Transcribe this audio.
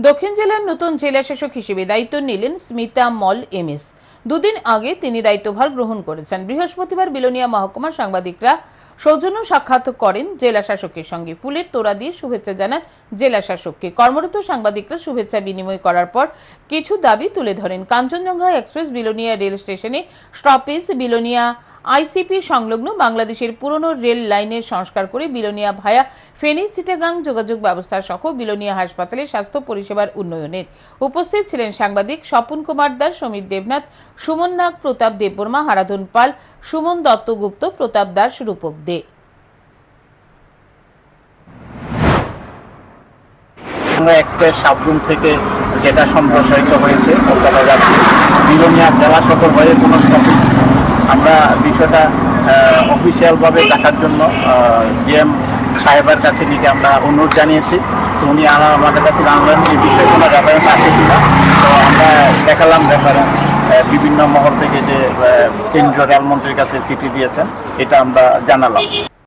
দক্ষিণ জেলার নতুন জেলা শাসক হিসেবে দায়িত্ব নিলেন স্মিতা মল এমএস। দুদিন আগে তিনি দায়িত্বভার গ্রহণ করেছেন। বৃহস্পতিবার বিলোনিয়া মহকুমার সাংবাদিকরা সৌজন্য সাক্ষাৎ করেন জেলা শাসকের সঙ্গে। ফুলের তোড়া দিয়ে শুভেচ্ছা জানান জেলা শাসককে। কর্মরত সাংবাদিকরা শুভেচ্ছা বিনিময় করার পর কিছু দাবি তুলে ধরেন। কাঞ্চনজঙ্ঘা এক্সপ্রেস বিলোনিয়া রেল স্টেশনে স্টপেজ, বিলোনিয়া আইসিপি সংলগ্ন বাংলাদেশের পুরনো রেল লাইনের সংস্কার করে বিলোনিয়া ভায়া ফেনী চিটাগাং যোগাযোগ ব্যবস্থা সহ বিলোনিয়া হাসপাতালে স্বাস্থ্য পরিষেবার উন্নয়নের। উপস্থিত ছিলেন সাংবাদিক স্বপন কুমার দাস, সমীর দেবনাথ, সুমন নাগ, প্রতাপ দেববর্মা, হারাধন পাল, সুমন দত্তগুপ্ত, প্রতাপ দাস, রূপক দে। এক্সপ্রেস সাবরুম থেকে যেটা সম্প্রসারিত হয়েছে কলকাতা যাচ্ছে বিলোনিয়া জেলা সদর হয়ে কোনো স্টপেজ, আমরা বিষয়টা অফিসিয়ালভাবে দেখার জন্য জিএম সাহেবের কাছে নিয়ে আমরা অনুরোধ জানিয়েছি। তো উনি আমাদের কাছে জানলেন এই বিষয়ে কোনো রেফারেন্স আছে কিনা। তো আমরা দেখালাম রেফারেন্স, বিভিন্ন মহল থেকে যে কেন্দ্রীয় রেলমন্ত্রীর কাছে চিঠি দিয়েছেন, এটা আমরা জানালাম।